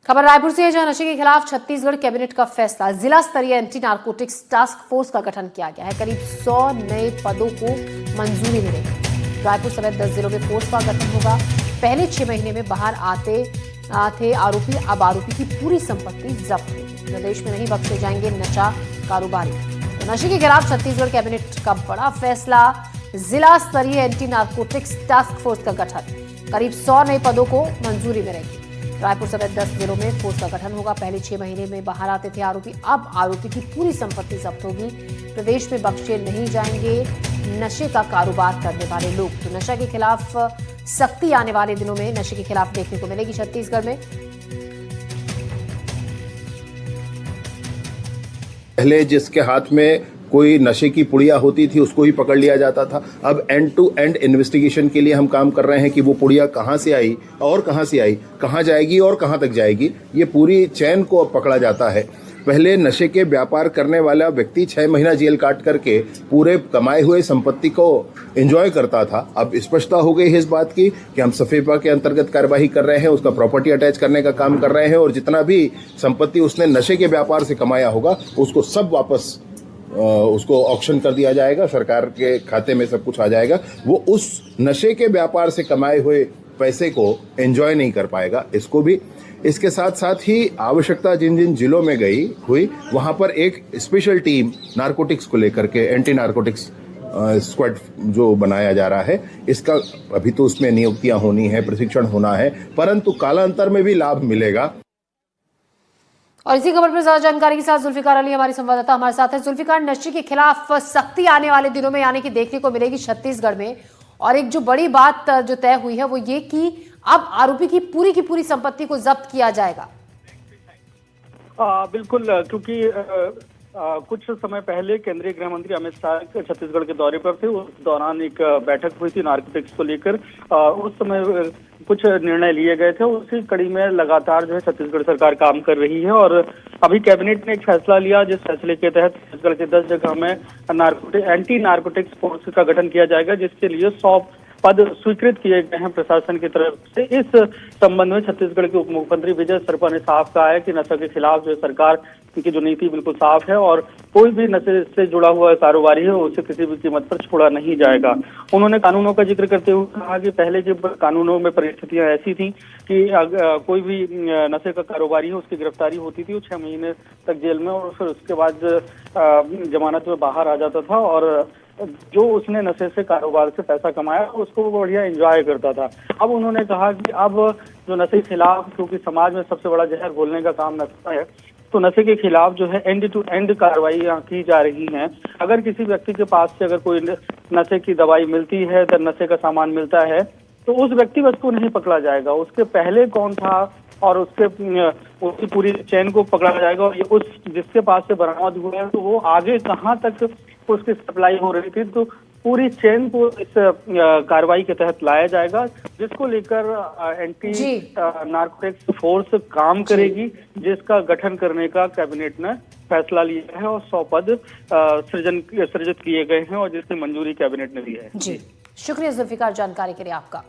खबर रायपुर से है, जहां नशे के खिलाफ छत्तीसगढ़ कैबिनेट का फैसला। जिला स्तरीय एंटी नारकोटिक्स टास्क फोर्स का गठन किया गया है। करीब 100 नए पदों को मंजूरी मिलेगी। रायपुर समेत 10 जिलों में फोर्स का गठन होगा। पहले 6 महीने में बाहर आते थे आरोपी, अब आरोपी की पूरी संपत्ति जब्त होगी। प्रदेश में नहीं बख्शे जाएंगे नशा कारोबारी। तो नशे के खिलाफ छत्तीसगढ़ कैबिनेट का बड़ा फैसला, जिला स्तरीय एंटी नारकोटिक्स टास्क फोर्स का गठन। करीब 100 नए पदों को मंजूरी मिलेगी। रायपुर समेत 10 जिलों में फोर्स का गठन होगा। पहले 6 महीने में बाहर आते थे आरोपी, अब आरोपी की पूरी संपत्ति जब्त होगी। प्रदेश में बख्शे नहीं जाएंगे नशे का कारोबार करने वाले लोग। तो नशा के खिलाफ सख्ती आने वाले दिनों में नशे के खिलाफ देखने को मिलेगी छत्तीसगढ़ में। पहले जिसके हाथ में कोई नशे की पुड़िया होती थी उसको ही पकड़ लिया जाता था। अब एंड टू एंड इन्वेस्टिगेशन के लिए हम काम कर रहे हैं कि वो पुड़िया कहाँ से आई और कहाँ से आई, कहाँ जाएगी और कहाँ तक जाएगी, ये पूरी चैन को अब पकड़ा जाता है। पहले नशे के व्यापार करने वाला व्यक्ति 6 महीना जेल काट करके पूरे कमाए हुए संपत्ति को एंजॉय करता था। अब स्पष्टता हो गई है इस बात की कि हम सफेपा के अंतर्गत कार्यवाही कर रहे हैं, उसका प्रॉपर्टी अटैच करने का काम कर रहे हैं और जितना भी संपत्ति उसने नशे के व्यापार से कमाया होगा उसको सब वापस उसको ऑक्शन कर दिया जाएगा। सरकार के खाते में सब कुछ आ जाएगा। वो उस नशे के व्यापार से कमाए हुए पैसे को एंजॉय नहीं कर पाएगा। इसको भी इसके साथ साथ ही आवश्यकता जिन जिन जिलों में गई हुई वहां पर एक स्पेशल टीम नारकोटिक्स को लेकर के एंटी नारकोटिक्स स्क्वाड जो बनाया जा रहा है, इसका अभी तो उसमें नियुक्तियां होनी है, प्रशिक्षण होना है, परंतु कालांतर में भी लाभ मिलेगा। और इसी खबर पर ज्यादा जानकारी के साथ जुल्फिकार अली हमारे संवाददाता हमारे साथ है। जुल्फिकार, नशे के खिलाफ सख्ती आने वाले दिनों में यानी कि देखने को मिलेगी छत्तीसगढ़ में, और एक जो बड़ी बात जो तय हुई है वो ये कि अब आरोपी की पूरी संपत्ति को जब्त किया जाएगा। बिल्कुल, क्योंकि कुछ समय पहले केंद्रीय गृह मंत्री अमित शाह छत्तीसगढ़ के दौरे पर थे। उस दौरान एक बैठक हुई थी नारकोटिक्स को लेकर। उस समय कुछ निर्णय लिए गए थे। उसी कड़ी में लगातार जो है छत्तीसगढ़ सरकार काम कर रही है और अभी कैबिनेट ने एक फैसला लिया, जिस फैसले के तहत छत्तीसगढ़ के 10 जगह में एंटी नारकोटिक्स फोर्स का गठन किया जाएगा, जिसके लिए 100 पद स्वीकृत किए गए हैं प्रशासन की तरफ से। इस संबंध में छत्तीसगढ़ के उप मुख्यमंत्री विजय सरपा ने साफ कहा है कि नशा के खिलाफ जो सरकार की जो नीति बिल्कुल साफ है और कोई भी नशे से जुड़ा हुआ कारोबारी है उसे किसी भी कीमत पर छोड़ा नहीं जाएगा। उन्होंने कानूनों का जिक्र करते हुए कहा कि पहले के कानूनों में परिस्थितियां ऐसी थी कि कोई भी नशे का कारोबारी है उसकी गिरफ्तारी होती थी, वो 6 महीने तक जेल में और फिर उसके बाद जमानत में बाहर आ जाता था और जो उसने नशे से कारोबार से पैसा कमाया उसको वो बढ़िया एंजॉय करता था। अब उन्होंने कहा कि अब जो नशे के खिलाफ, क्योंकि समाज में सबसे बड़ा जहर घोलने का काम नशा है, तो नशे के खिलाफ जो है एंड टू एंड कार्रवाई की जा रही हैं। अगर किसी व्यक्ति के पास से अगर कोई नशे की दवाई मिलती है, नशे का सामान मिलता है, तो उस व्यक्तिगत को नहीं पकड़ा जाएगा। उसके पहले कौन था और उसकी पूरी चेन को पकड़ा जाएगा और ये उस जिसके पास से बरामद हुआ है तो वो आगे कहाँ तक उसकी सप्लाई हो रही थी, तो पूरी चेन को इस कार्रवाई के तहत लाया जाएगा, जिसको लेकर एंटी नारकोटिक्स फोर्स काम करेगी, जिसका गठन करने का कैबिनेट ने फैसला लिया है और 100 पद सृजित किए गए हैं और जिसकी मंजूरी कैबिनेट ने दी है। जी, शुक्रिया जुल्फिकार जानकारी के लिए आपका।